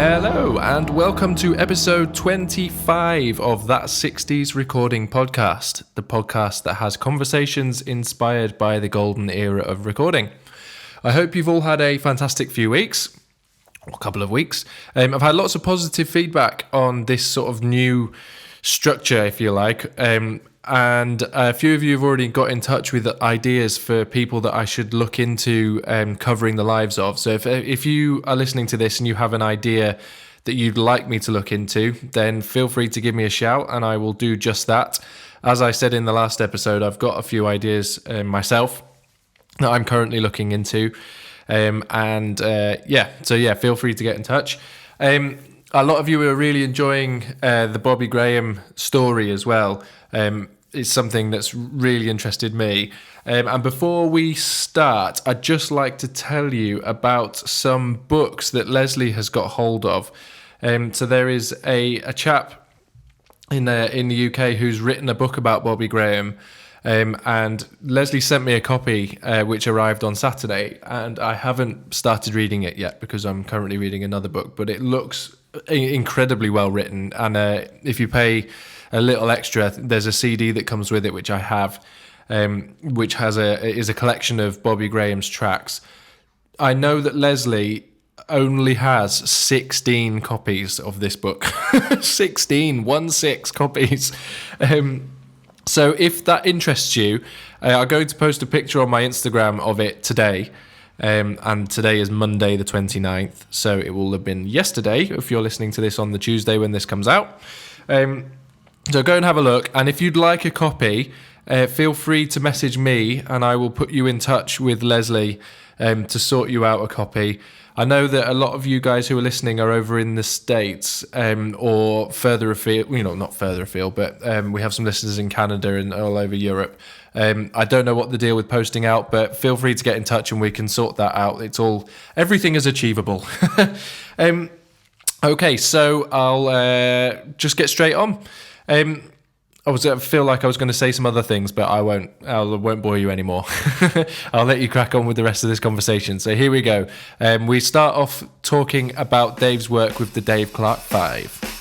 Hello and welcome to episode 25 of That 60's Recording Podcast, the podcast that has conversations inspired by the golden era of recording. I hope you've all had a fantastic few weeks, or a couple of weeks. I've had lots of positive feedback on this sort of new structure, if you like, and a few of you have already got in touch with ideas for people that I should look into covering the lives of. So if you are listening to this and you have an idea that you'd like me to look into, then feel free to give me a shout and I will do just that. As I said in the last episode, I've got a few ideas myself that I'm currently looking into. Feel free to get in touch. A lot of you are really enjoying the Bobby Graham story as well. It's something that's really interested me. And before we start, I'd just like to tell you about some books that Leslie has got hold of. So there is a chap in the UK who's written a book about Bobby Graham. And Leslie sent me a copy which arrived on Saturday, and I haven't started reading it yet because I'm currently reading another book, but it looks incredibly well written. And if you pay a little extra, there's a CD that comes with it, which I have, which is a collection of Bobby Graham's tracks. I know that Leslie only has 16 copies of this book. 16 copies. So if that interests you, I'm going to post a picture on my Instagram of it today. And today is Monday the 29th, so it will have been yesterday if you're listening to this on the Tuesday when this comes out. So go and have a look, and if you'd like a copy, feel free to message me and I will put you in touch with Leslie to sort you out a copy. I know that a lot of you guys who are listening are over in the States or further afield, not further afield, but we have some listeners in Canada and all over Europe. I don't know what the deal with posting out, but feel free to get in touch and we can sort that out. Everything is achievable. Okay, so I'll just get straight on. I feel like I was going to say some other things, but I won't. I won't bore you anymore. I'll let you crack on with the rest of this conversation. So here we go. We start off talking about Dave's work with the Dave Clark 5.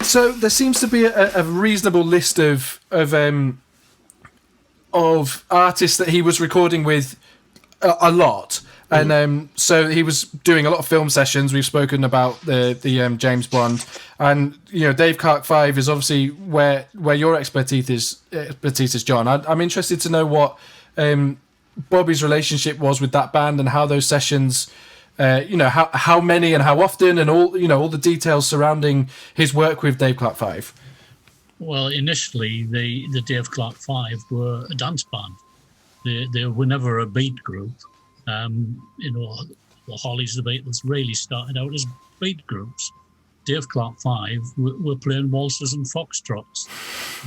So there seems to be a reasonable list of artists that he was recording with a lot. And so he was doing a lot of film sessions. We've spoken about the James Bond, and Dave Clark 5 is obviously where your expertise is, John. I'm interested to know what Bobby's relationship was with that band and how those sessions, how many and how often, and all the details surrounding his work with Dave Clark 5. Well, initially the Dave Clark 5 were a dance band. They were never a beat group. The Hollies, the Beatles, really started out as beat groups. Dave Clark 5 were playing waltzes and foxtrots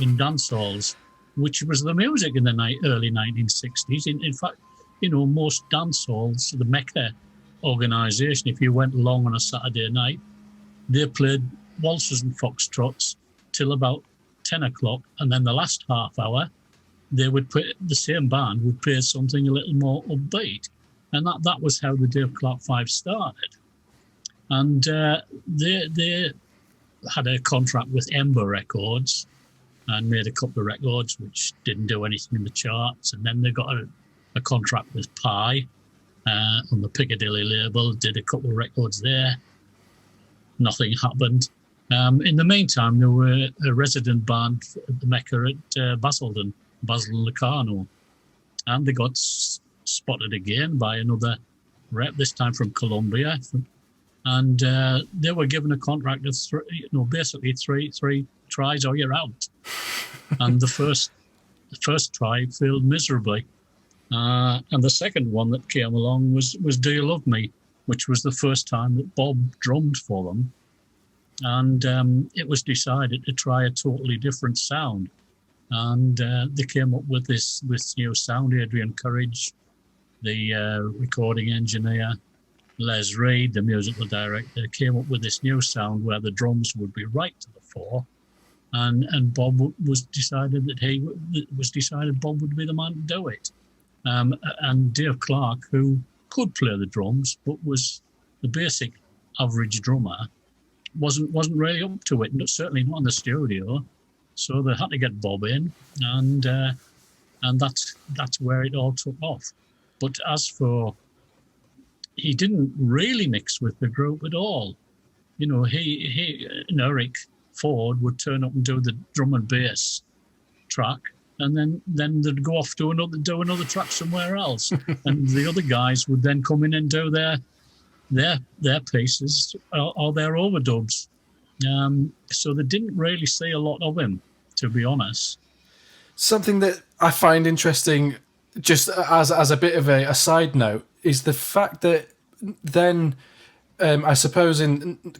in dance halls, which was the music in the early 1960s. In fact, most dance halls, the Mecca organisation, if you went along on a Saturday night, they played waltzes and foxtrots till about 10 o'clock, and then the last half hour, the same band would play something a little more upbeat. And that was how the Dave Clark 5 started. And they had a contract with Ember Records and made a couple of records which didn't do anything in the charts. And then they got a contract with Pye on the Piccadilly label, did a couple of records there. Nothing happened. In the meantime, there were a resident band at the Mecca at Basildon, Basil and Locarno. And they got spotted again by another rep, this time from Colombia, and they were given a contract of three tries or you're out. And the first try failed miserably, and the second one that came along was Do You Love Me, which was the first time that Bob drummed for them, and it was decided to try a totally different sound, and they came up with this new sound. Adrian Courage, the recording engineer, Les Reed, the musical director, came up with this new sound where the drums would be right to the fore and Bob was decided Bob would be the man to do it. And Dave Clark, who could play the drums but was the basic average drummer, wasn't really up to it, certainly not in the studio. So they had to get Bob in, and that's where it all took off. But as for, he didn't really mix with the group at all. You know, he and Eric Ford would turn up and do the drum and bass track, and then they'd go off to another track somewhere else, and the other guys would then come in and do their pieces or their overdubs. So they didn't really see a lot of him, to be honest. Something that I find interesting, just as a bit of a side note, is the fact that then, I suppose,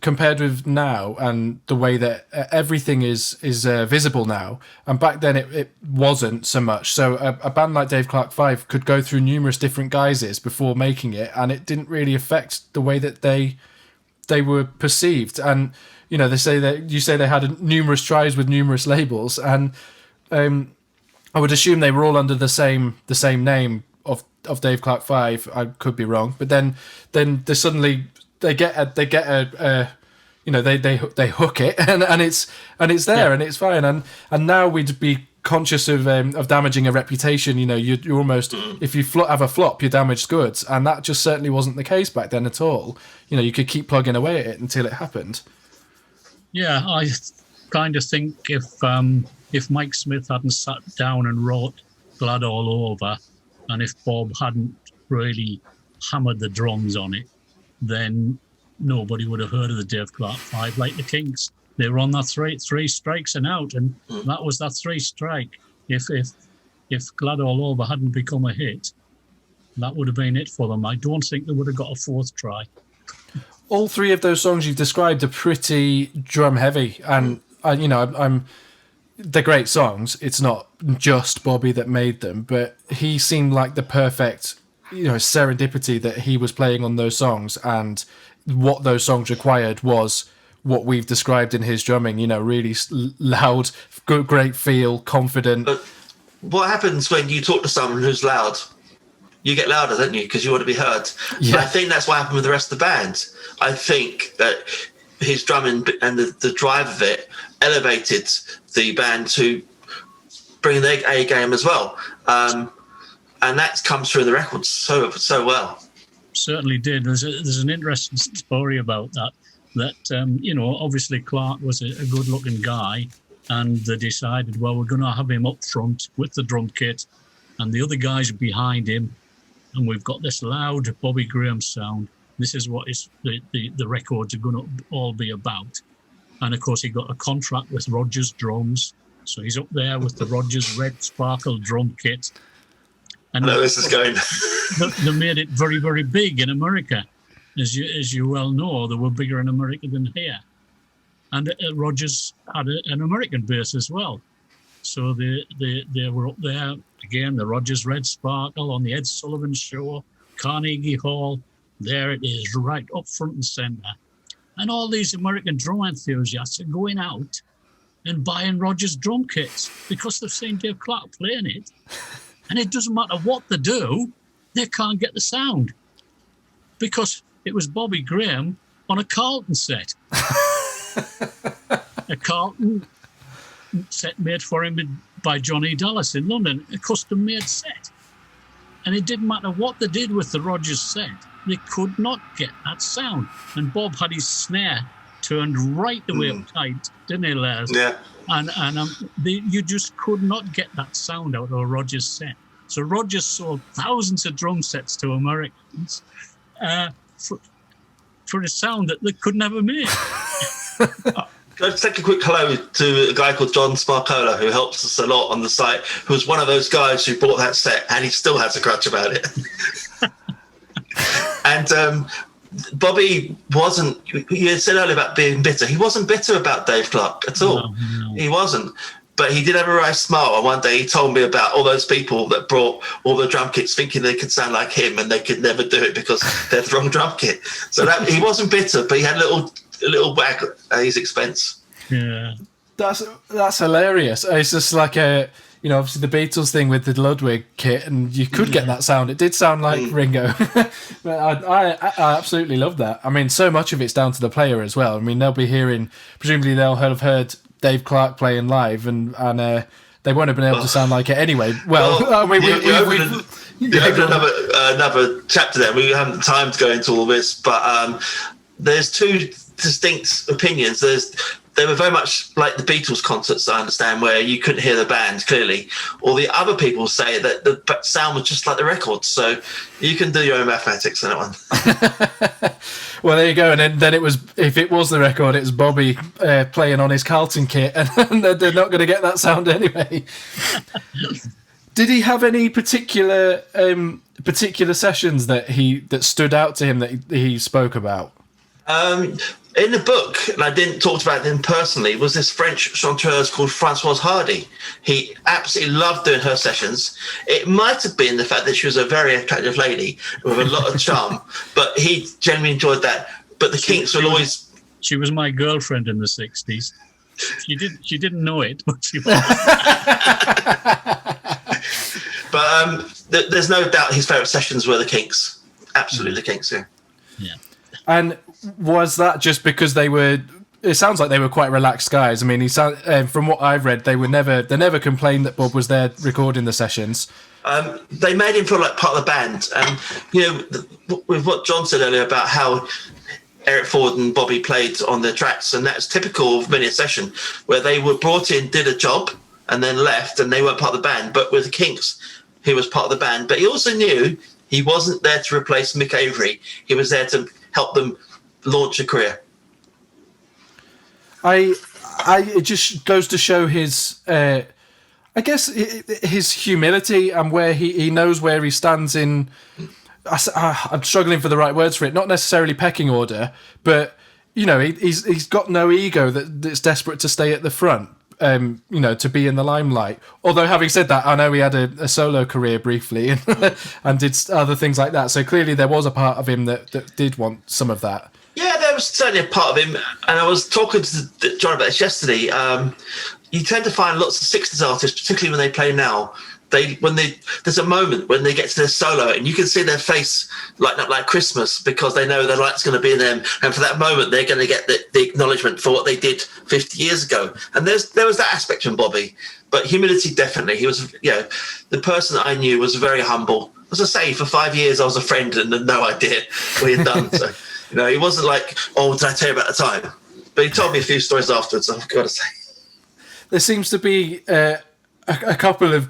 compared with now and the way that everything is visible now, and back then it wasn't so much. So a band like Dave Clark 5 could go through numerous different guises before making it, and it didn't really affect the way that they were perceived. And you know, you say they had numerous tries with numerous labels, and I would assume they were all under the same name of Dave Clark 5. I could be wrong, but then they suddenly they get a you know, they hook it and it's there, and it's fine, and now we'd be conscious of damaging a reputation. You know, you're almost, if you have a flop, you're damaged goods, and that just certainly wasn't the case back then at all. You know, you could keep plugging away at it until it happened. Yeah, I kind of think if Mike Smith hadn't sat down and wrote Glad All Over, and if Bob hadn't really hammered the drums on it, then nobody would have heard of the Dave Clark 5 like the Kinks. They were on that three strikes and out, and that was that three strike. If Glad All Over hadn't become a hit, that would have been it for them. I don't think they would have got a fourth try. All three of those songs you've described are pretty drum heavy, and you know, they're great songs. It's not just Bobby that made them, but he seemed like the perfect, you know, serendipity that he was playing on those songs, and what those songs required was what we've described in his drumming. You know, really loud, good, great feel, confident. But what happens when you talk to someone who's loud? You get louder, don't you? Because you want to be heard. Yeah. I think that's what happened with the rest of the band. I think that his drumming and the drive of it elevated the band to bring their A game as well. And that comes through the records so well. Certainly did. There's an interesting story about that. You know, obviously Clark was a good-looking guy, and they decided, well, we're going to have him up front with the drum kit, and the other guys are behind him, and we've got this loud Bobby Graham sound. This is what the records are going to all be about. And of course, he got a contract with Rogers Drums, so he's up there with the Rogers Red Sparkle drum kit. And I know this is going. They made it very, very big in America. As you well know, they were bigger in America than here. And Rogers had an American base as well. So they were up there, again, the Rogers Red Sparkle on the Ed Sullivan Show, Carnegie Hall. There it is, right up front and centre. And all these American drum enthusiasts are going out and buying Rogers drum kits because they've seen Dave Clark playing it. And it doesn't matter what they do, they can't get the sound. Because it was Bobby Graham on a Carlton set. A Carlton set made for him by Johnny Dallas in London, a custom-made set. And it didn't matter what they did with the Rogers set, they could not get that sound. And Bob had his snare turned right the way up tight, didn't he, Les? Yeah. And you just could not get that sound out of a Rogers set. So Rogers sold thousands of drum sets to Americans for a sound that they could never make. Let's take a quick hello to a guy called John Sparcola, who helps us a lot on the site, who was one of those guys who bought that set, and he still has a grudge about it. And Bobby wasn't, you said earlier about being bitter. He wasn't bitter about Dave Clark at all. No. He wasn't. But he did have a right smile. And one day he told me about all those people that brought all the drum kits thinking they could sound like him, and they could never do it because they're the wrong drum kit. So that he wasn't bitter, but he had a little wag at his expense. Yeah. That's hilarious. It's just like obviously the Beatles thing with the Ludwig kit, and you could get that sound. It did sound like Ringo. But I absolutely love that. I mean, so much of it's down to the player as well. I mean, presumably they'll have heard Dave Clark playing live, and they won't have been able to sound like it anyway. Well, I mean, you opened another chapter there. We haven't time to go into all this, but there's two distinct opinions. They were very much like the Beatles concerts, I understand, where you couldn't hear the band clearly. Or the other people say that the sound was just like the records. So you can do your own mathematics on that one. Well, there you go. And then if it was the record, it was Bobby playing on his Carlton kit, and they're not going to get that sound anyway. Did he have any particular sessions that stood out to him that he spoke about? In the book, and I didn't talk about them personally, was this French chanteuse called Françoise Hardy. He absolutely loved doing her sessions. It might have been the fact that she was a very attractive lady with a lot of charm, but he genuinely enjoyed that. But the Kinks will always... She was my girlfriend in the 60s. She didn't know it, but she was. But there's no doubt his favourite sessions were the Kinks. Absolutely the Kinks, yeah. Yeah. And was that just because they were? It sounds like they were quite relaxed guys. I mean, from what I've read, they never complained that Bob was there recording the sessions. They made him feel like part of the band, and with what John said earlier about how Eric Ford and Bobby played on their tracks, and that's typical of many a session where they were brought in, did a job, and then left, and they weren't part of the band. But with the Kinks, he was part of the band, but he also knew he wasn't there to replace Mick Avery. He was there to help them launch a career. It just goes to show his, I guess, his humility and where he knows where he stands in. I'm struggling for the right words for it. Not necessarily pecking order, but he's got no ego that's desperate to stay at the front. To be in the limelight. Although, having said that, I know he had a solo career briefly and did other things like that. So clearly there was a part of him that did want some of that. Yeah, there was certainly a part of him. And I was talking to John about this yesterday. You tend to find lots of 60s artists, particularly when they play now, there's a moment when they get to their solo and you can see their face lighting up like Christmas because they know the light's going to be in them, and for that moment they're going to get the acknowledgement for what they did 50 years ago. And there was that aspect from Bobby, but humility definitely. He was, the person that I knew was very humble. As I say, for 5 years I was a friend and had no idea what he'd done. So he wasn't like, oh, did I tell you about the time? But he told me a few stories afterwards, I've got to say. There seems to be a couple of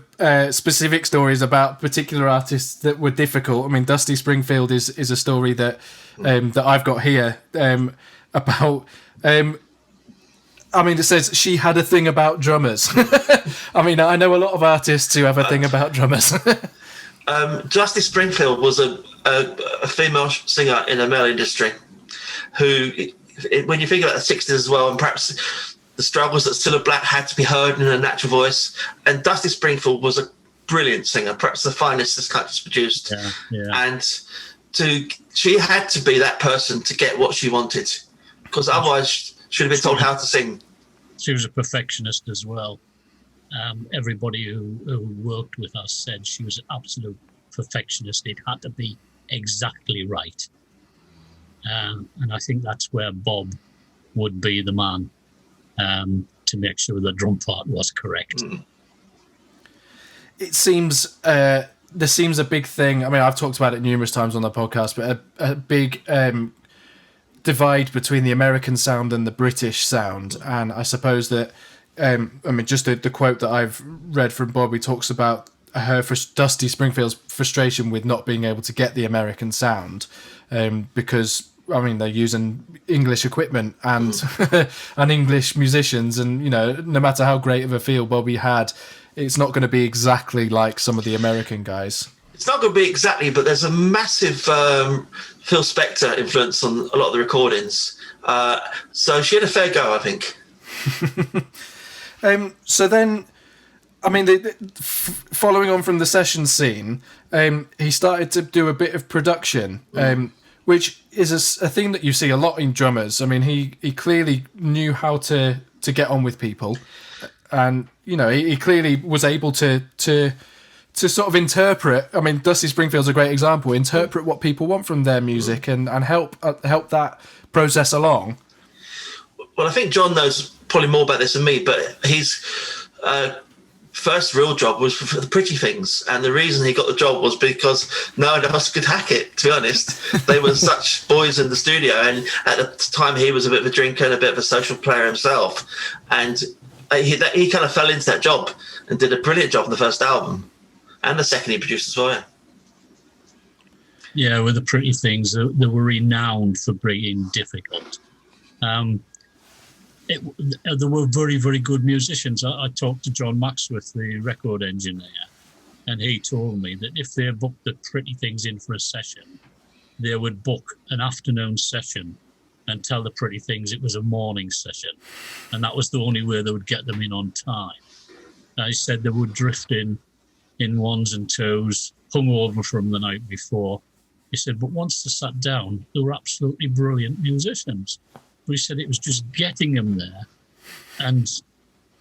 specific stories about particular artists that were difficult. I mean, Dusty Springfield is a story that I've got here about. I mean, it says she had a thing about drummers. I mean, I know a lot of artists who have a thing about drummers. Dusty Springfield was a female singer in the male industry who, when you think about the 60s as well, and perhaps the struggles that Cilla Black had to be heard in a natural voice. And Dusty Springfield was a brilliant singer, perhaps the finest this country's produced. Yeah. And she had to be that person to get what she wanted, because otherwise she'd have been told how to sing. She was a perfectionist as well. Everybody who worked with us said she was an absolute perfectionist. It had to be exactly right. And I think that's where Bob would be the man. To make sure the drum part was correct. It seems there seems a big thing. I mean, I've talked about it numerous times on the podcast, but a big divide between the American sound and the British sound. And I suppose that just the quote that I've read from Bob, he talks about Dusty Springfield's frustration with not being able to get the American sound because. I mean, they're using English equipment and and English musicians, and no matter how great of a feel Bobby had, it's not going to be exactly like some of the American guys. It's not going to be exactly, but there's a massive Phil Spector influence on a lot of the recordings. So she had a fair go, I think. So then, I mean, following on from the session scene, he started to do a bit of production. Which is a theme that you see a lot in drummers. I mean, he clearly knew how to to get on with people, and he clearly was able to sort of interpret. I mean, Dusty Springfield's a great example. Interpret what people want from their music and help that process along. Well, I think John knows probably more about this than me, but his first real job was for the Pretty Things, and the reason he got the job was because no one else could hack it. To be honest, they were such boys in the studio, and at the time he was a bit of a drinker and a bit of a social player himself, and he kind of fell into that job and did a brilliant job on the first album, and the second he produced as well. Yeah, with the Pretty Things, they were renowned for being difficult. They were very, very good musicians. I talked to John Maxworth, the record engineer, and he told me that if they booked the Pretty Things in for a session, they would book an afternoon session and tell the Pretty Things it was a morning session. And that was the only way they would get them in on time. I said they would drift in ones and twos, hungover from the night before. He said, but once they sat down, they were absolutely brilliant musicians. But he said it was just getting them there and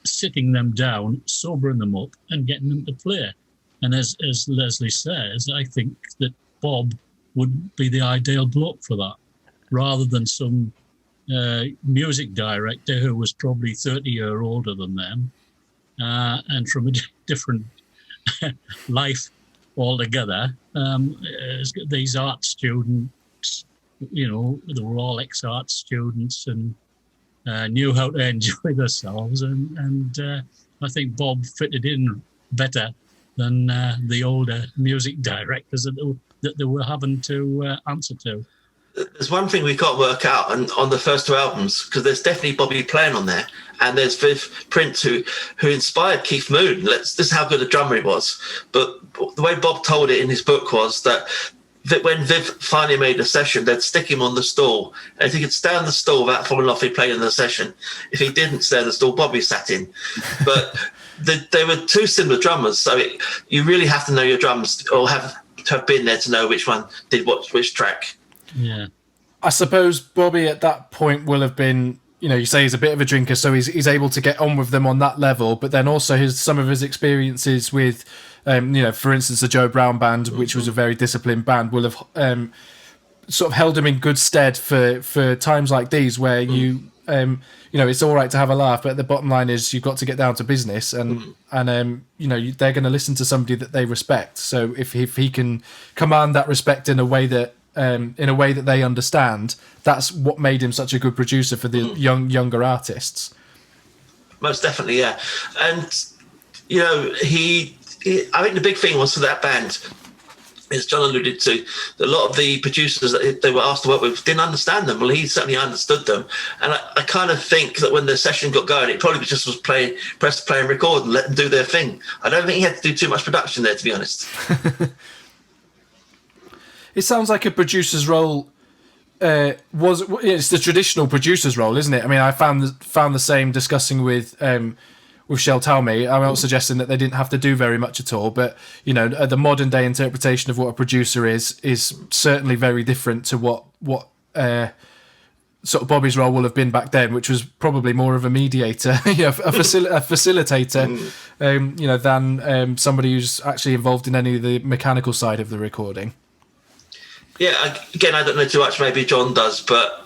sitting them down, sobering them up and getting them to play. And as Leslie says, I think that Bob would be the ideal bloke for that, rather than some music director who was probably 30 years older than them and from a different life altogether. These art students, they were all ex-art students and knew how to enjoy themselves. And I think Bob fitted in better than the older music directors that they were having to answer to. There's one thing we can't work out on the first two albums, because there's definitely Bobby playing on there, and there's Viv Prince who inspired Keith Moon. This is how good a drummer he was. But the way Bob told it in his book was that when Viv finally made a session, they'd stick him on the stool, and if he could stay on the stool without falling off, he played in the session. If he didn't stay on the stool, Bobby sat in. But they were two similar drummers, so you really have to know your drums, or have to have been there to know which one did which track. Yeah, I suppose Bobby at that point will have been, you say he's a bit of a drinker, so he's able to get on with them on that level. But then also some of his experiences with, for instance, the Joe Brown band, which was a very disciplined band, will have sort of held him in good stead for times like these, where it's all right to have a laugh, but the bottom line is you've got to get down to business, and they're going to listen to somebody that they respect. So if he can command that respect in a way that they understand, that's what made him such a good producer for the younger artists. Most definitely, yeah. And I think the big thing was for that band, as John alluded to, that a lot of the producers that they were asked to work with didn't understand them. Well, he certainly understood them, and I kind of think that when the session got going, it probably just was press play and record and let them do their thing. I don't think he had to do too much production there, to be honest. It sounds like a producer's role it's the traditional producer's role, isn't it? I mean, I found the same discussing with Shel Talmy. I'm not suggesting that they didn't have to do very much at all, but the modern day interpretation of what a producer is certainly very different to what sort of Bobby's role will have been back then, which was probably more of a mediator, a facilitator, than somebody who's actually involved in any of the mechanical side of the recording. Yeah, again, I don't know too much. Maybe John does, but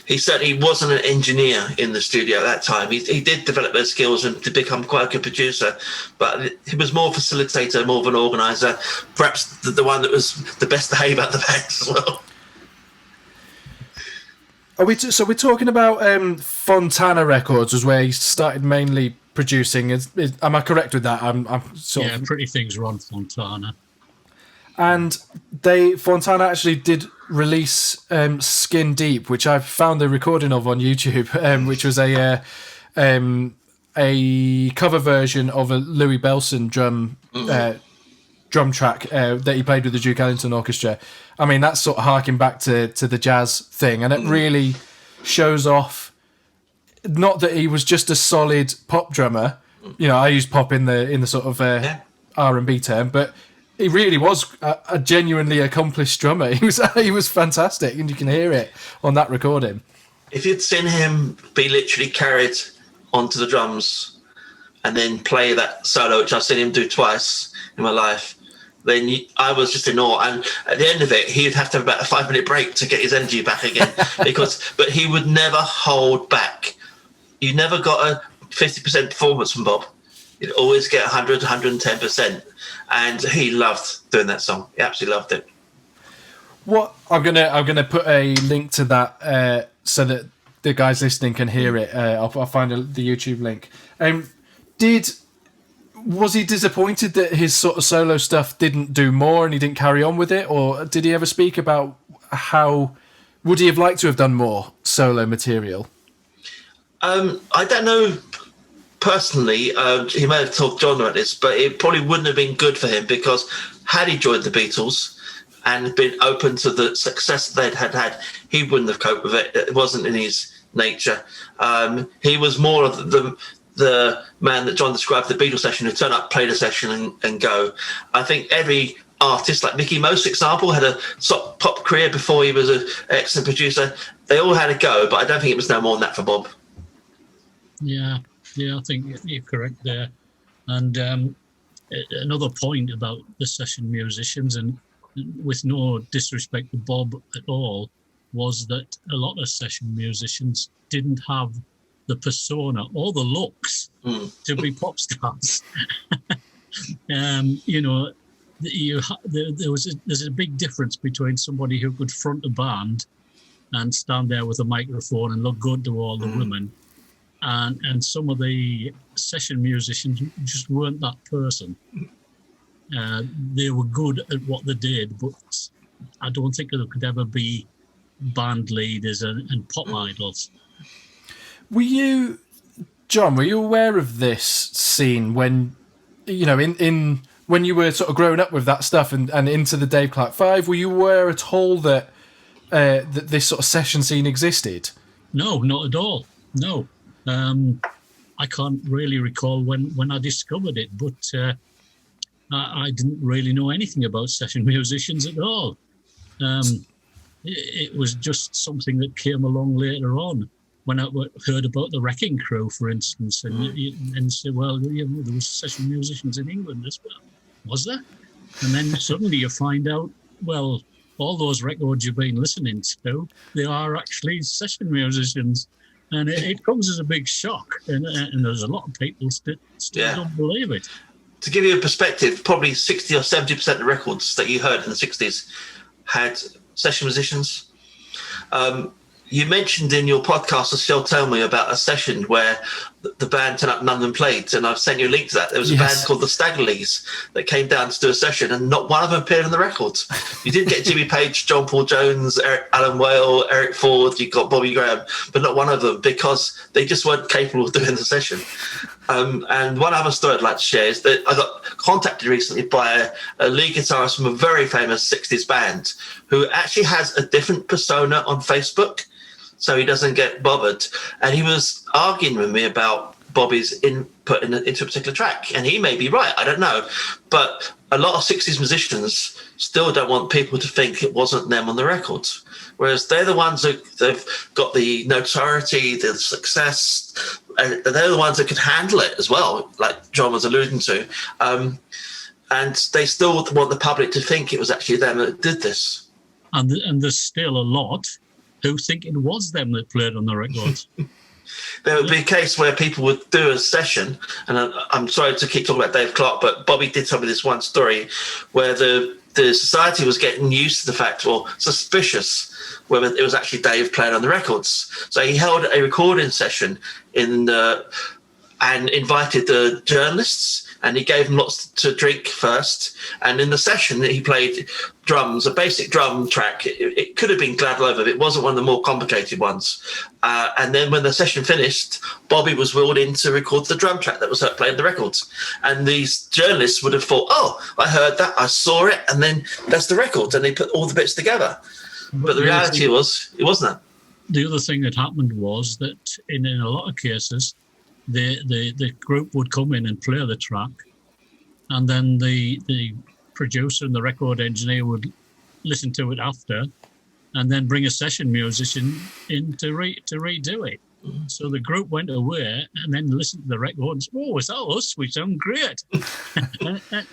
he certainly wasn't an engineer in the studio at that time. He did develop those skills and to become quite a good producer, but he was more facilitator, more of an organizer, perhaps the one that was the best behaved at the band as well. So we're talking about Fontana Records was where he started mainly producing. Am I correct with that? I'm Pretty Things were on Fontana. And Fontana actually did release Skin Deep, which I found the recording of on YouTube, which was a cover version of a Louis Bellson drum track that he played with the Duke Ellington Orchestra. I mean, that's sort of harking back to the jazz thing, and it really shows off not that he was just a solid pop drummer. I use pop in the sort of R&B term, but he really was a genuinely accomplished drummer. He was fantastic, and you can hear it on that recording. If you'd seen him be literally carried onto the drums and then play that solo, which I've seen him do twice in my life, then I was just in awe. And at the end of it, he'd have to have about a 5-minute break to get his energy back again. But he would never hold back. You never got a 50% performance from Bob. You'd always get 100, 110%. And he loved doing that song. He absolutely loved it. What I'm gonna put a link to that so that the guys listening can hear it. I'll find the YouTube link. Was he disappointed that his sort of solo stuff didn't do more and he didn't carry on with it, or did he ever speak about how would he have liked to have done more solo material? I don't know personally. He may have talked to John about this, but it probably wouldn't have been good for him, because had he joined the Beatles and been open to the success they'd had, he wouldn't have coped with it. It wasn't in his nature. He was more of the man that John described, the Beatles session, who turn up, play the session and go. I think every artist, like Mickey Mouse, for example, had a sort of pop career before he was an excellent producer. They all had a go, but I don't think it was no more than that for Bob. Yeah, I think you're correct there. And another point about the session musicians, and with no disrespect to Bob at all, was that a lot of session musicians didn't have the persona or the looks to be pop stars. There's a big difference between somebody who could front a band and stand there with a microphone and look good to all the women, and some of the session musicians just weren't that person. They were good at what they did, but I don't think they could ever be band leaders and pop idols. Were you, John, aware of this scene when, in when you were sort of growing up with that stuff and into the Dave Clark 5? Were you aware at all that that this sort of session scene existed? No, not at all. No. I can't really recall when I discovered it, but I didn't really know anything about session musicians at all. It was just something that came along later on, when I heard about the Wrecking Crew, for instance, and said, well, there was session musicians in England as well. Was there? And then suddenly you find out, well, all those records you've been listening to, they are actually session musicians. And it comes as a big shock. And there's a lot of people still don't believe it. To give you a perspective, probably 60 or 70% of the records that you heard in the 60s had session musicians. You mentioned in your podcast, as Shell told me, about a session where the band turned up, none of them played, and I've sent you a link to that. There was a band called the Staggerleys that came down to do a session, and not one of them appeared on the records. You did get Jimmy Page, John Paul Jones, Alan Whale, Eric Ford, you got Bobby Graham, but not one of them, because they just weren't capable of doing the session. And one other story I'd like to share is that I got contacted recently by a lead guitarist from a very famous 60s band who actually has a different persona on Facebook, so he doesn't get bothered. And he was arguing with me about Bobby's input into a particular track. And he may be right, I don't know. But a lot of 60s musicians still don't want people to think it wasn't them on the records. Whereas they're the ones that they've got the notoriety, the success, and they're the ones that could handle it as well, like John was alluding to. And they still want the public to think it was actually them that did this. And there's still a lot who think it was them that played on the records. There would be a case where people would do a session, and I'm sorry to keep talking about Dave Clark, but Bobby did tell me this one story where the society was getting used to the fact, or suspicious, whether it was actually Dave playing on the records. So he held a recording session and invited the journalists, and he gave them lots to drink first. And in the session, he played drums, a basic drum track. It could have been Glad Love, it wasn't one of the more complicated ones. And then when the session finished, Bobby was wheeled in to record the drum track that was playing the records. And these journalists would have thought, oh, I heard that, I saw it, and then that's the record. And they put all the bits together. But the reality was, it wasn't that. The other thing that happened was that in a lot of cases, the group would come in and play the track, and then the producer and the record engineer would listen to it after, and then bring a session musician in to redo it. So the group went away and then listened to the record and said, "Oh, is that us? We sound great."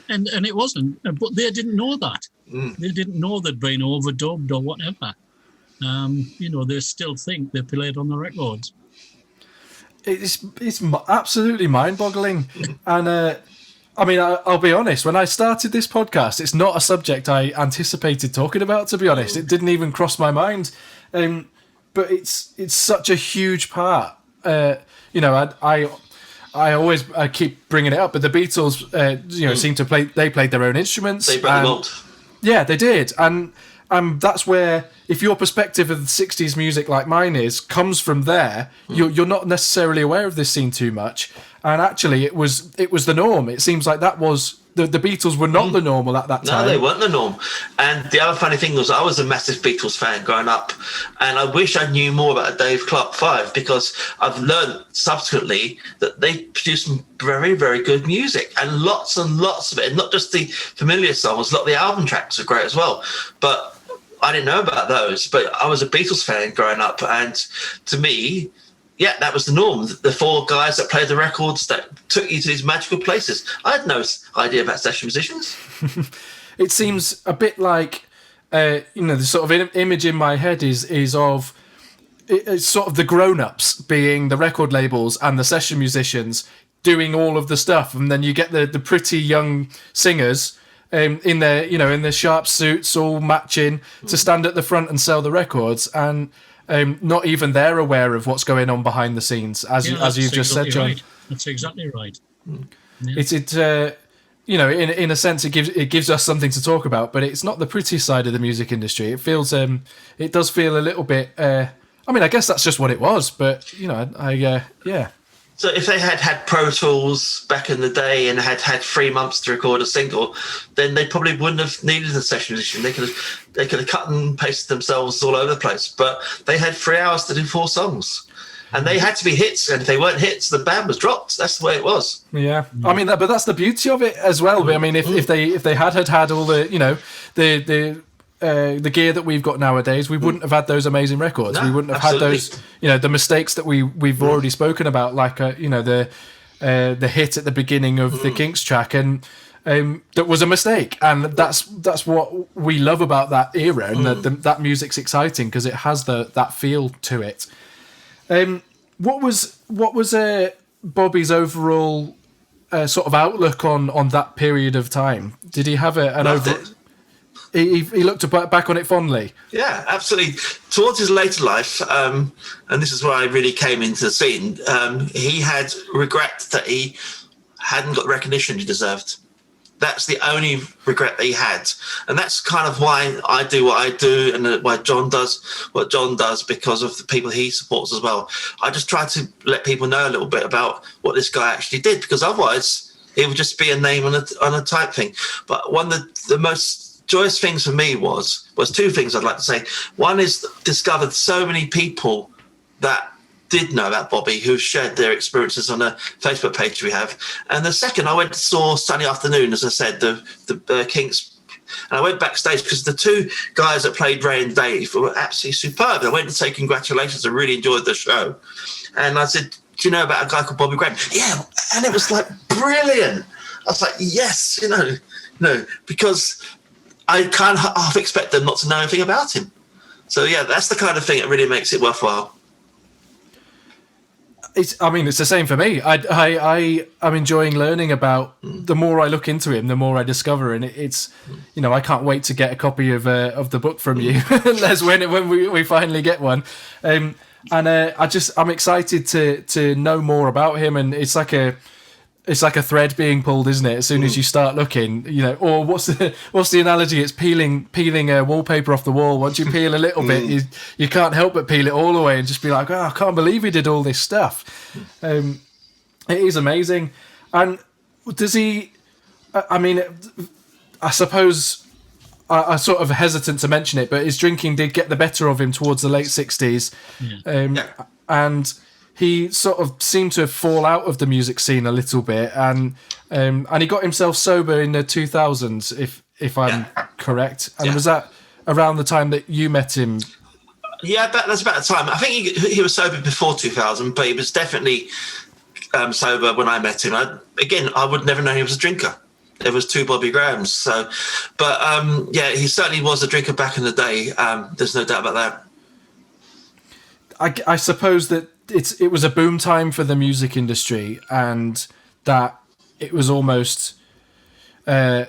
and it wasn't. But they didn't know that. They didn't know they'd been overdubbed or whatever. They still think they played on the records. It's absolutely mind-boggling. And I'll be honest, when I started this podcast, it's not a subject I anticipated talking about, to be honest. It didn't even cross my mind. But it's such a huge part. I always keep bringing it up, but the Beatles, seem to play. They played their own instruments. They brought them out. Yeah, they did, and that's where, if your perspective of the 60s music, like mine is, comes from there, you're not necessarily aware of this scene too much. And actually, it was the norm. It seems like that was. The Beatles were not the normal at that time. No, they weren't the norm. And the other funny thing was, I was a massive Beatles fan growing up, and I wish I knew more about Dave Clark 5, because I've learned subsequently that they produced some very, very good music, and lots of it, and not just the familiar songs. A lot of the album tracks are great as well. But I didn't know about those. But I was a Beatles fan growing up, and to me, yeah, that was the norm. The four guys that played the records that took you to these magical places. I had no idea about session musicians. It seems a bit like, the sort of image in my head is of it's sort of the grown-ups being the record labels and the session musicians doing all of the stuff, and then you get the pretty young singers in their sharp suits, all matching, to stand at the front and sell the records, and not even they're aware of what's going on behind the scenes, as you've just said, John. Right. That's exactly right. Yeah. In a sense, it gives us something to talk about, but it's not the pretty side of the music industry. It feels, it does feel a little bit. I guess that's just what it was, but yeah. So if they had Pro Tools back in the day and had 3 months to record a single, then they probably wouldn't have needed a session musician. They could have cut and pasted themselves all over the place. But they had 3 hours to do 4 songs, and they had to be hits. And if they weren't hits, the band was dropped. That's the way it was. Yeah, but that's the beauty of it as well. If they had all the gear that we've got nowadays, we wouldn't have had those amazing records. No, we wouldn't have absolutely. had those, the mistakes that we've already spoken about, like the hit at the beginning of the Kinks track, and that was a mistake. And that's what we love about that era, and that music's exciting because it has that feel to it. What was Bobby's overall sort of outlook on that period of time? Did he have an overall? He looked back on it fondly. Yeah, absolutely. Towards his later life, and this is where I really came into the scene, he had regret that he hadn't got the recognition he deserved. That's the only regret that he had. And that's kind of why I do what I do, and why John does what John does, because of the people he supports as well. I just try to let people know a little bit about what this guy actually did, because otherwise it would just be a name on a type thing. But one of the most joyous things for me was 2 things I'd like to say. One is discovered so many people that did know about Bobby, who shared their experiences on a Facebook page we have. And the second, I went to saw Sunny Afternoon, as I said, the Kinks. And I went backstage because the 2 guys that played Ray and Dave were absolutely superb. I went to say congratulations. I really enjoyed the show. And I said, do you know about a guy called Bobby Graham? Yeah. And it was like brilliant. I was like, yes, because I kind of half expect them not to know anything about him. So, yeah, that's the kind of thing that really makes it worthwhile. It's the same for me. I'm enjoying learning about. The more I look into him, the more I discover, and it's I can't wait to get a copy of the book from you, Les, when we finally get one. I'm excited to know more about him, and it's like a thread being pulled, isn't it? As soon as you start looking, or what's the analogy? It's peeling wallpaper off the wall. Once you peel a little bit, you can't help but peel it all away and just be like, oh, I can't believe he did all this stuff. It is amazing. And does he? I suppose I'm sort of hesitant to mention it, but his drinking did get the better of him towards the late 60s, and he sort of seemed to fall out of the music scene a little bit, and he got himself sober in the 2000s, if I'm correct. And was that around the time that you met him? Yeah, that's about the time. I think he was sober before 2000, but he was definitely sober when I met him. I would never know he was a drinker. There was 2 Bobby Grahams. So, but yeah, he certainly was a drinker back in the day. There's no doubt about that. I suppose that it was a boom time for the music industry, and that it was almost, he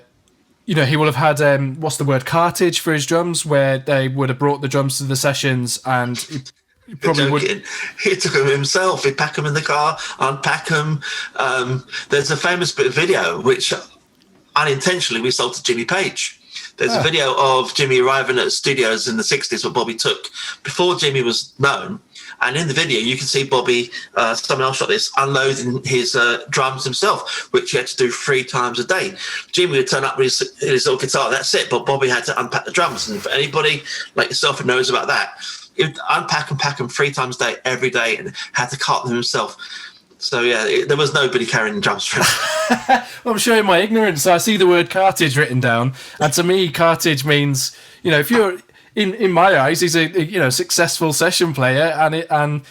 will have had cartage for his drums, where they would have brought the drums to the sessions, and he probably would. He took them himself. He'd pack them in the car, unpack them. There's a famous bit of video which unintentionally we sold to Jimmy Page. There's a video of Jimmy arriving at studios in the 60s where Bobby took, before Jimmy was known. And in the video, you can see Bobby, someone else shot this, unloading his drums himself, which he had to do 3 times a day. Jimmy would turn up with his little guitar, that's it. But Bobby had to unpack the drums. And for anybody like yourself who knows about that, he would unpack and pack them 3 times a day, every day, and had to cart them himself. So, yeah, there was nobody carrying the drums for him. Well, I'm showing my ignorance. I see the word cartage written down. And to me, cartage means, if you're... In my eyes, he's a successful session player, and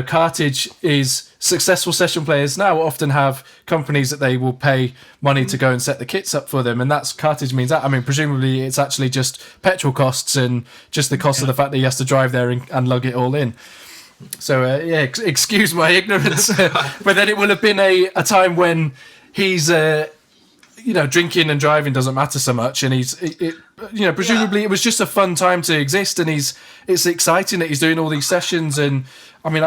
cartage is successful session players now often have companies that they will pay money to go and set the kits up for them, and that's cartage means that. I mean, presumably it's actually just petrol costs and just the cost of the fact that he has to drive there and lug it all in. So excuse my ignorance, but then it will have been a time when he's. Drinking and driving doesn't matter so much, and presumably it was just a fun time to exist, and it's exciting that he's doing all these sessions, and I mean,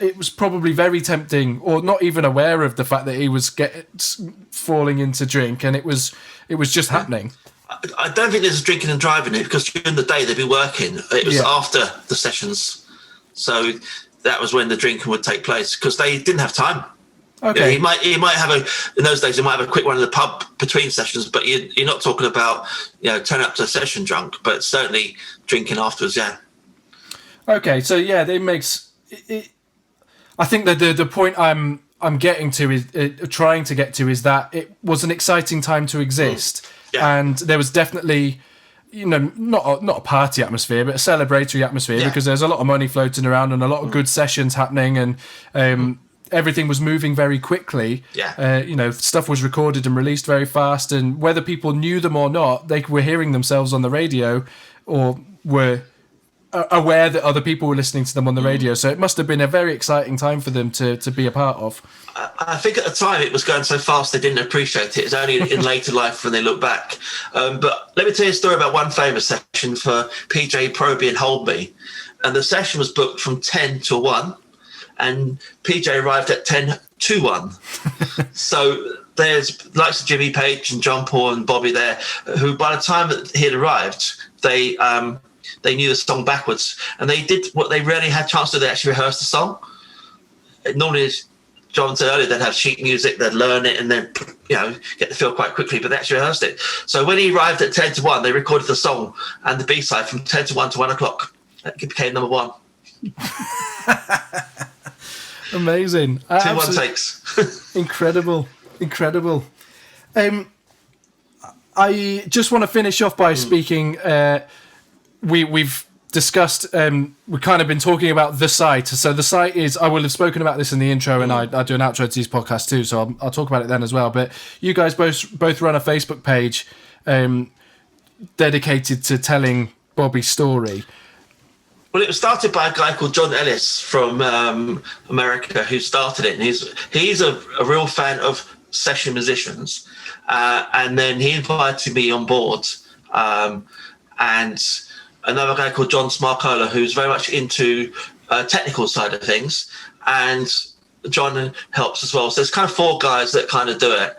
it was probably very tempting, or not even aware of the fact that he was falling into drink, and it was just happening. I don't think there's drinking and driving it, because during the day they'd be working. It was after the sessions, so that was when the drinking would take place, because they didn't have time. Okay. He might have in those days he might have a quick one in the pub between sessions, but you're not talking about turn up to a session drunk, but certainly drinking afterwards. Yeah. Okay, so it makes it. I think that the point I'm getting to is trying to get to is that it was an exciting time to exist, and there was definitely. Not a party atmosphere, but a celebratory atmosphere, because there's a lot of money floating around and a lot of good sessions happening, and everything was moving very quickly. Stuff was recorded and released very fast, and whether people knew them or not, they were hearing themselves on the radio or were aware that other people were listening to them on the radio. So it must have been a very exciting time for them to be a part of. I think at the time it was going so fast they didn't appreciate it. It's only in later life when they look back. But let me tell you a story about one famous session for PJ Proby and Hold Me. And the session was booked from 10 to 1. And PJ arrived at 10 to 1. So there's likes of Jimmy Page and John Paul and Bobby there, who by the time that he had arrived, they knew the song backwards. And they did what they rarely had a chance to do. They actually rehearsed the song. Normally, as John said earlier, they'd have sheet music, they'd learn it, and then get the feel quite quickly, but they actually rehearsed it. So when he arrived at 10 to 1, they recorded the song and the B-side from 10 to 1 to 1 o'clock. It became number 1. Amazing. 2-1 takes. Incredible. I just want to finish off by speaking. We've discussed. We've kind of been talking about the site. So the site is. I will have spoken about this in the intro, and I do an outro to these podcasts too. So I'll talk about it then as well. But you guys both run a Facebook page dedicated to telling Bobby's story. Well, it was started by a guy called John Ellis from America who started it. And he's a real fan of session musicians. And then he invited me on board. And another guy called John Smarcola, who's very much into technical side of things. And John helps as well. So there's kind of 4 guys that kind of do it.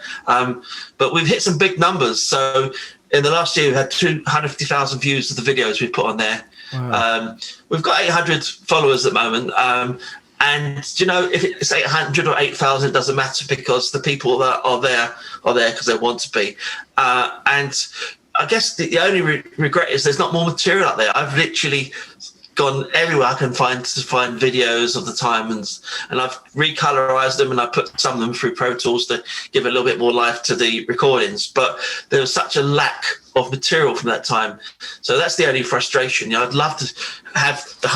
But we've hit some big numbers. So in the last year, we had 250,000 views of the videos we put on there. Wow. We've got 800 followers at the moment, and if it's 800 or 8,000, it doesn't matter, because the people that are there because they want to be. And I guess the only regret is there's not more material out there. I've literally gone everywhere I can find videos of the time, and I've recolorized them, and I put some of them through Pro Tools to give a little bit more life to the recordings. But there was such a lack of material from that time, so that's the only frustration. I'd love to have the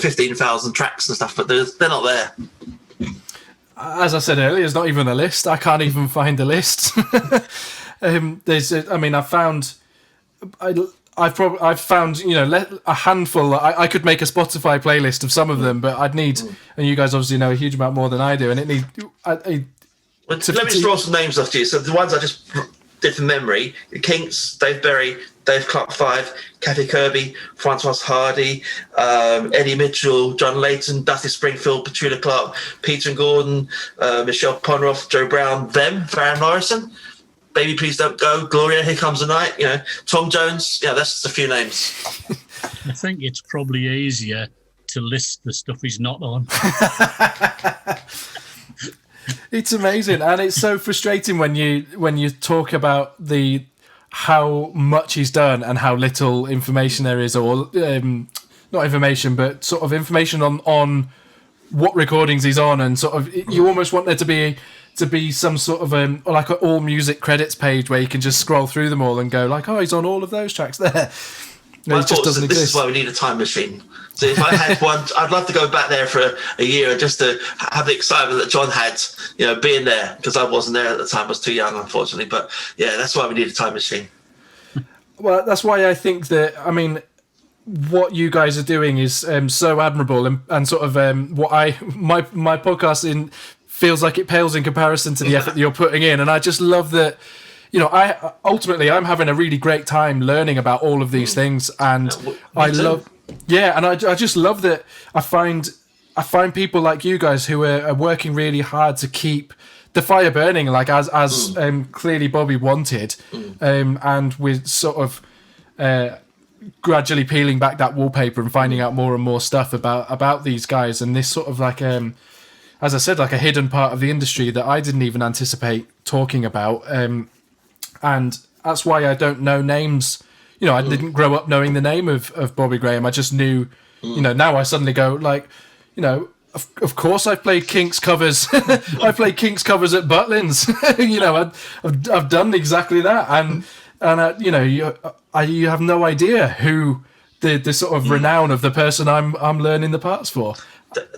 15,000 tracks and stuff, but they're not there. As I said earlier, there's not even a list. I can't even find a list. I've found a handful. I could make a Spotify playlist of some of them, but I'd need, and you guys obviously know a huge amount more than I do, and it need. Let me throw some names off to you. So the ones I just did from memory: the Kinks, Dave Berry, Dave Clark 5, Kathy Kirby, Francois Hardy, Eddie Mitchell, John Layton, Dusty Springfield, Petula Clark, Peter and Gordon, Michelle Ponroth, Joe Brown, Van Morrison, Baby Please Don't Go, Gloria, Here Comes the Night, Tom Jones. Yeah, that's just a few names. I think it's probably easier to list the stuff he's not on. It's amazing, and it's so frustrating when you talk about how much he's done and how little information there is, or not information, but sort of information on what recordings he's on, and sort of you almost want there to be some sort of like an all music credits page where you can just scroll through them all and go like, oh, he's on all of those tracks there. No, it just doesn't exist. This is why we need a time machine. So if I had one, I'd love to go back there for a year just to have the excitement that John had, being there, because I wasn't there at the time. I was too young, unfortunately. But yeah, that's why we need a time machine. Well, that's why I think that, what you guys are doing is so admirable, and sort of my podcast feels like it pales in comparison to the effort that you're putting in, and I just love that. I'm having a really great time learning about all of these things, and I just love that I find people like you guys who are working really hard to keep the fire burning, like as clearly Bobby wanted, and with sort of gradually peeling back that wallpaper and finding out more and more stuff about these guys, and this sort of like as I said, like a hidden part of the industry that I didn't even anticipate talking about. And that's why I don't know names. I didn't grow up knowing the name of Bobby Graham. I just knew, now I suddenly go like, of course I've played Kinks covers. I played Kinks covers at Butlins. I've done exactly that. And you have no idea who the sort of renown of the person I'm learning the parts for.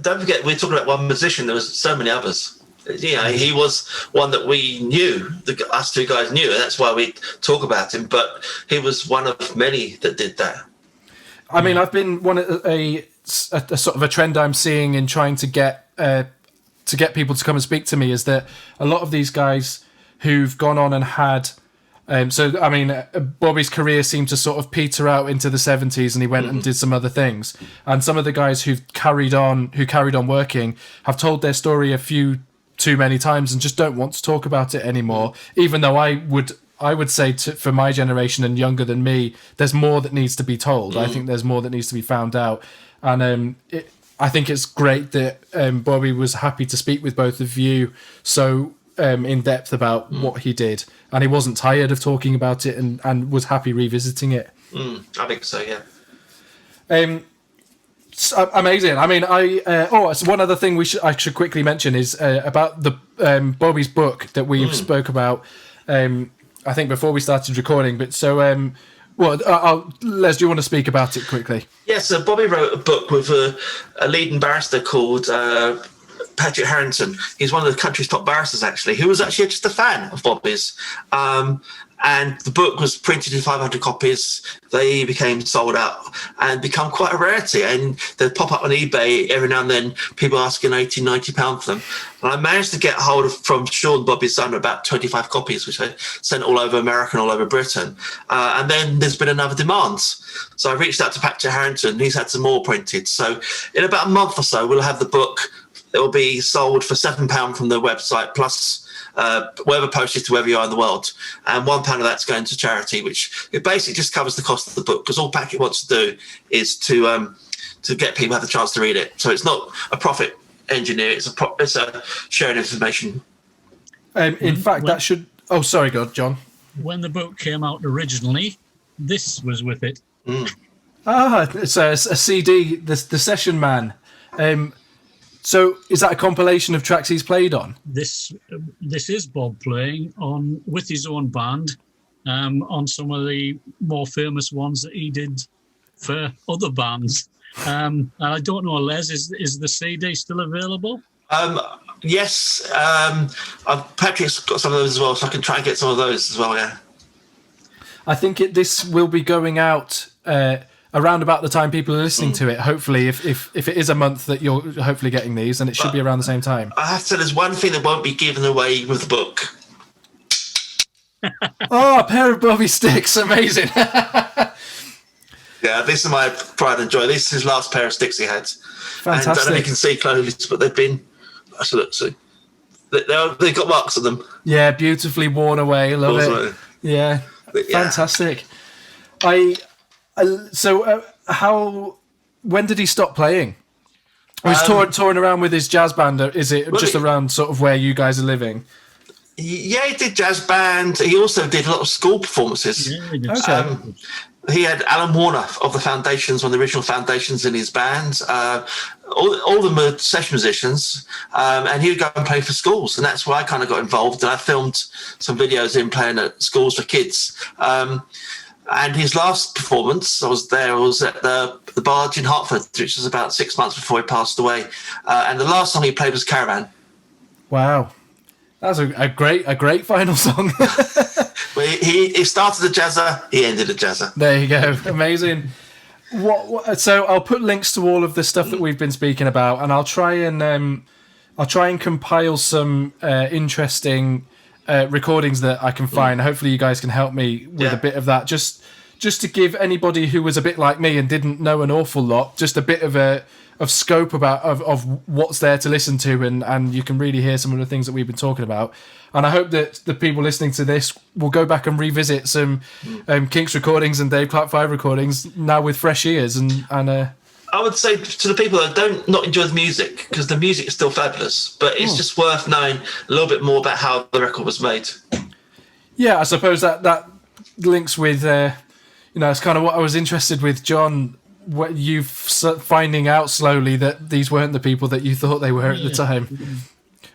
Don't forget, we're talking about one musician. There was so many others. He was one that we knew, us two guys knew, and that's why we talk about him. But he was one of many that did that. I've been a sort of a trend I'm seeing in trying to get people to come and speak to me is that a lot of these guys who've gone on and had. Bobby's career seemed to sort of peter out into the 70s, and he went and did some other things. And some of the guys who carried on working have told their story a few too many times and just don't want to talk about it anymore, even though I would say for my generation and younger than me, there's more that needs to be told. I think there's more that needs to be found out, and I think it's great that Bobby was happy to speak with both of you so in depth about what he did, and he wasn't tired of talking about it, and was happy revisiting it. I think so, yeah. Amazing. So one other thing I should quickly mention is about the Bobby's book that we've spoke about. I think before we started recording. But so, Les, do you want to speak about it quickly? Yes. So Bobby wrote a book with a leading barrister called Patrick Harrington. He's one of the country's top barristers, actually, who was actually just a fan of Bobby's. And the book was printed in 500 copies. They became sold out and become quite a rarity. And they pop up on eBay every now and then, people asking £80, £90 for them. And I managed to get hold of, from Sean, Bobby's son, about 25 copies, which I sent all over America and all over Britain. And then there's been another demand. So I reached out to Patrick Harrington. He's had some more printed. So in about a month or so, we'll have the book. It will be sold for £7 from the website, plus whatever postage to wherever you are in the world, and £1 of that's going to charity, which it basically just covers the cost of the book, because all Patrick wants to do is to get people to have the chance to read it. So it's not a profit engineer; it's a sharing information. In fact, that should. Oh, sorry, God, John. When the book came out originally, this was with it. It's a CD, the Session Man. So is that a compilation of tracks he's played on? This is Bob playing on with his own band on some of the more famous ones that he did for other bands. And I don't know, Les, is the CD still available? Yes. Patrick's got some of those as well, so I can try and get some of those as well, yeah. I think this will be going out around about the time people are listening to it. Hopefully, if it is a month that you're hopefully getting these, then it should be around the same time. I have to say, there's one thing that won't be given away with the book. Oh, a pair of Bobby sticks. Amazing. Yeah, this is my pride and joy. This is his last pair of sticks he had. Fantastic. And I don't know if you can see closely, but they've been... So they've got marks on them. Yeah, beautifully worn away. Love it. Yeah, fantastic. When did he stop playing? He's touring around with his jazz band. Is it just around sort of where you guys are living? Yeah, he did jazz band. He also did a lot of school performances. Yeah, he did. Okay. He had Alan Warner of the Foundations, one of the original Foundations, in his band. All of them were session musicians, and he would go and play for schools, and that's where I kind of got involved. And I filmed some videos of him playing at schools for kids. And his last performance, I was at the Barge in Hartford, which was about 6 months before he passed away. And the last song he played was Caravan. Wow. That was a great final song. Well, he started a jazzer, he ended a jazzer. There you go. Amazing. So I'll put links to all of the stuff that we've been speaking about, and I'll try and compile some interesting recordings that I can find. Hopefully you guys can help me with a bit of that, just to give anybody who was a bit like me and didn't know an awful lot just a bit of scope of what's there to listen to, and you can really hear some of the things that we've been talking about. And I hope that the people listening to this will go back and revisit some Kinks recordings and Dave Clark 5 recordings now with fresh ears. And I would say to the people that don't not enjoy the music, because the music is still fabulous, but it's just worth knowing a little bit more about how the record was made. Yeah, I suppose that links with, it's kind of what I was interested with, John, what you finding out slowly that these weren't the people that you thought they were at the time.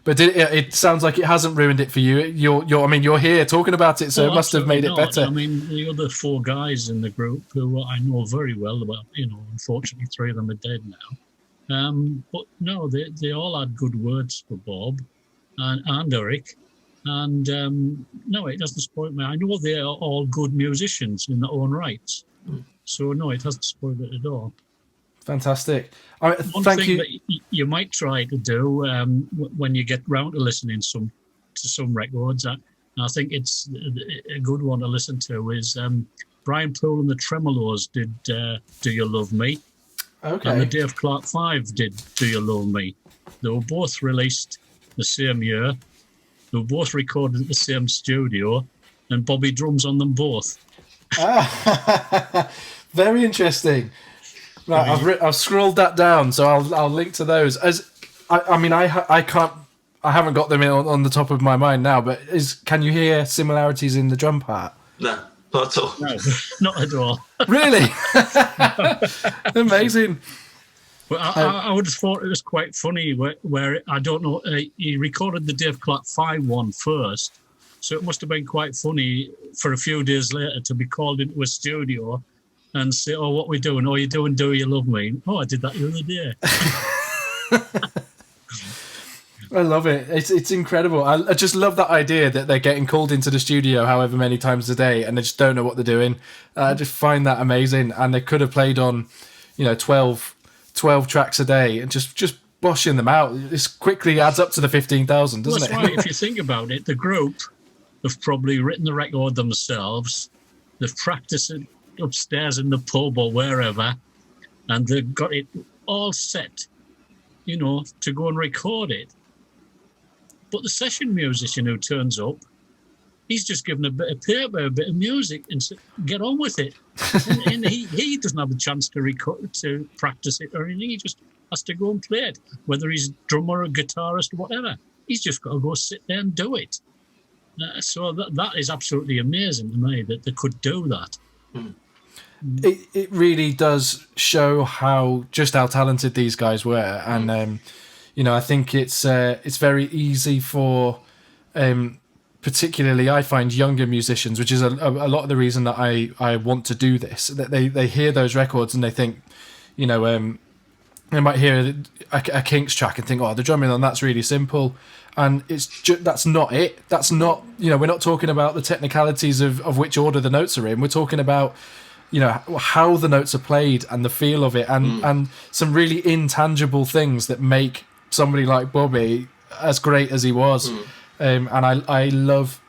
But it sounds like it hasn't ruined it for you. You're here talking about it, so it must have made it better. I mean, the other four guys in the group who I know very well, about, unfortunately 3 of them are dead now. But no, they all had good words for Bob and Eric. And no, it doesn't disappoint me. I know they are all good musicians in their own rights. So no, it hasn't spoiled it at all. Fantastic. One thing that you might try to do when you get round to listening to some records, and I think it's a good one to listen to, is Brian Poole and the Tremolos did Do You Love Me? Okay. And the Dave Clark 5 did Do You Love Me? They were both released the same year. They were both recorded at the same studio, and Bobby drums on them both. Very interesting. Right, I've scrolled that down, so I'll link to those. I haven't got them on the top of my mind now, but can you hear similarities in the drum part? No, not at all. No, not at all. Really? Amazing. Well, I would have thought it was quite funny where I don't know, he recorded the Dave Clark 5 one first, so it must have been quite funny for a few days later to be called into a studio and say, "Oh, what we doing? Oh, you're doing Do You Love Me?" "Oh, I did that the other day." I love it. It's incredible. I just love that idea that they're getting called into the studio however many times a day and they just don't know what they're doing. I just find that amazing. And they could have played on, 12 tracks a day and just boshing them out. This quickly adds up to the 15,000, doesn't it? That's right. If you think about it, the group have probably written the record themselves. They've practiced it upstairs in the pub or wherever, and they've got it all set, to go and record it. But the session musician who turns up, he's just given a bit of paper, a bit of music, and said, "Get on with it." and he doesn't have a chance to practice it or anything. He just has to go and play it, whether he's a drummer or a guitarist or whatever. He's just got to go sit there and do it. So that is absolutely amazing to me that they could do that. it really does show how talented these guys were, and I think it's very easy for particularly I find younger musicians, which is a lot of the reason that I want to do this, that they hear those records and they think, they might hear a Kinks track and think, oh, the drumming on that's really simple. And that's not it. That's not, we're not talking about the technicalities of which order the notes are in. We're talking about, how the notes are played and the feel of it and some really intangible things that make somebody like Bobby as great as he was. And I love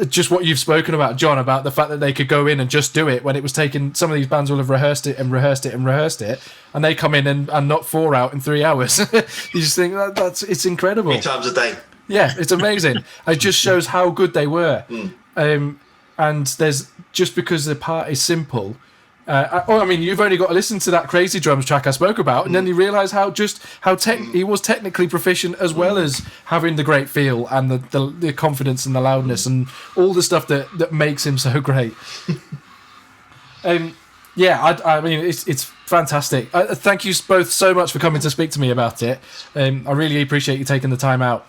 just what you've spoken about, John, about the fact that they could go in and just do it when it was taken. Some of these bands will have rehearsed it, and they come in and knock 4 out in 3 hours. You just think it's incredible. 3 times a day. Yeah, it's amazing. It just shows how good they were. And there's just because the part is simple. You've only got to listen to that Crazy Drums track I spoke about, and then you realise how he was technically proficient, as well as having the great feel and the confidence and the loudness and all the stuff that makes him so great. It's fantastic. Thank you both so much for coming to speak to me about it. I really appreciate you taking the time out.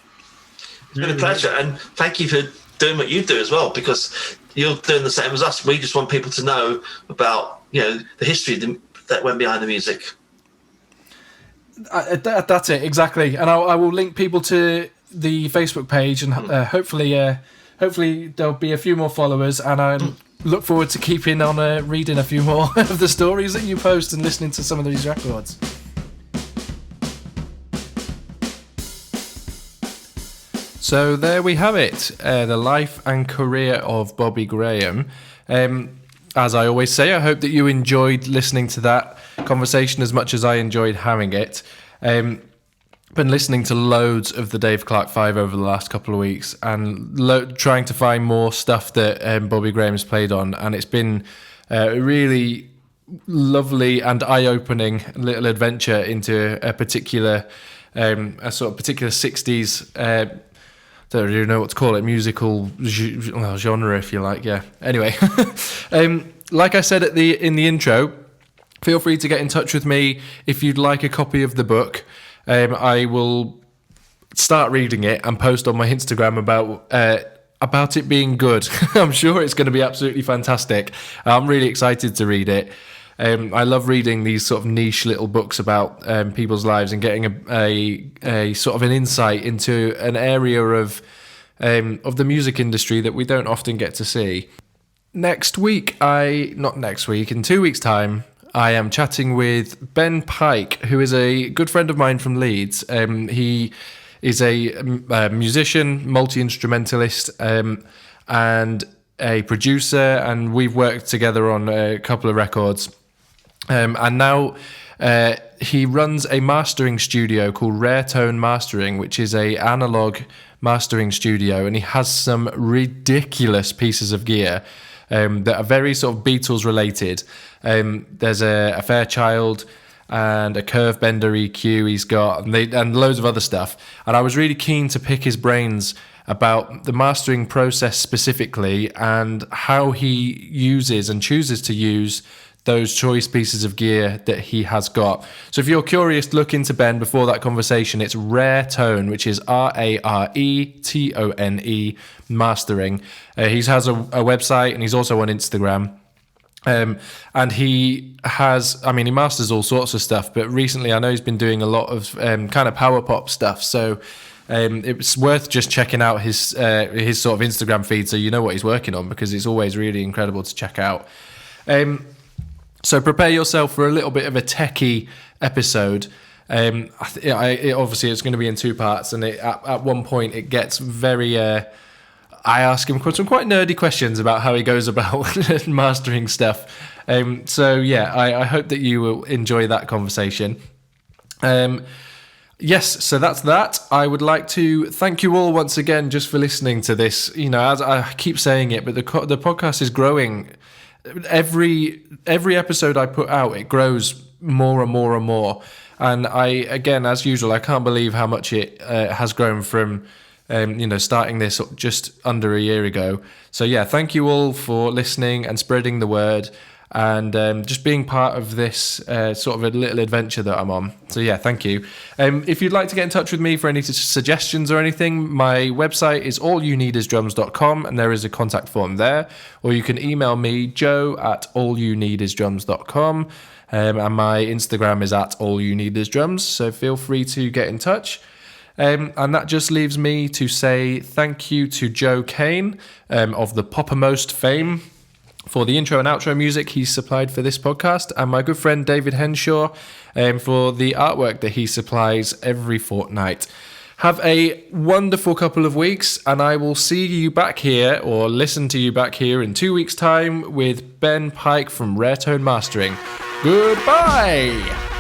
It's been a pleasure, and thank you for doing what you do as well, because you're doing the same as us. We just want people to know about the history that went behind the music. That's it, exactly. And I will link people to the Facebook page, and hopefully there'll be a few more followers, and I look forward to keeping on reading a few more of the stories that you post and listening to some of these records. So there we have it, the life and career of Bobby Graham. As I always say, I hope that you enjoyed listening to that conversation as much as I enjoyed having it. Been listening to loads of the Dave Clark 5 over the last couple of weeks, and trying to find more stuff that Bobby Graham has played on, and it's been a really lovely and eye-opening little adventure into a particular 60s don't really know what to call it, musical genre, if you like. Yeah. Anyway, like I said in the intro, feel free to get in touch with me if you'd like a copy of the book. I will start reading it and post on my Instagram about it being good. I'm sure it's going to be absolutely fantastic. I'm really excited to read it. I love reading these sort of niche little books about people's lives and getting a sort of an insight into an area of the music industry that we don't often get to see. In 2 weeks' time, I am chatting with Ben Pike, who is a good friend of mine from Leeds. He is a musician, multi-instrumentalist, and a producer, and we've worked together on a couple of records. And now he runs a mastering studio called Rare Tone Mastering, which is a analog mastering studio, and he has some ridiculous pieces of gear that are very sort of Beatles related. There's a Fairchild and a Curve Bender EQ he's got, and loads of other stuff. And I was really keen to pick his brains about the mastering process specifically, and how he uses and chooses to use those choice pieces of gear that he has got. So if you're curious, look into Ben before that conversation. It's Rare Tone, which is RARETONE mastering. He has a website, and he's also on Instagram. And he masters all sorts of stuff, but recently I know he's been doing a lot of kind of power pop stuff. So it's worth just checking out his sort of Instagram feed, so you know what he's working on, because it's always really incredible to check out. So prepare yourself for a little bit of a techie episode. Obviously it's going to be in 2 parts, and at one point it gets very... I ask him some quite nerdy questions about how he goes about mastering stuff. I hope that you will enjoy that conversation. Yes, so that's that. I would like to thank you all once again just for listening to this. As I keep saying it, but the podcast is growing. Every episode I put out, it grows more and more and more. And again, as usual, I can't believe how much it has grown from, starting this just under a year ago. So yeah, thank you all for listening and spreading the word. and just being part of this sort of a little adventure that I'm on. So yeah, thank you. If you'd like to get in touch with me for any suggestions or anything, my website is allyouneedisdrums.com, and there is a contact form there, or you can email me, joe@allyouneedisdrums.com, and my Instagram is @allyouneedisdrums, so feel free to get in touch. And that just leaves me to say thank you to Joe Kane of the Poppermost fame for the intro and outro music he supplied for this podcast, and my good friend David Henshaw for the artwork that he supplies every fortnight. Have a wonderful couple of weeks, and I will see you back here, or listen to you back here in 2 weeks' time with Ben Pike from Rare Tone Mastering. Goodbye!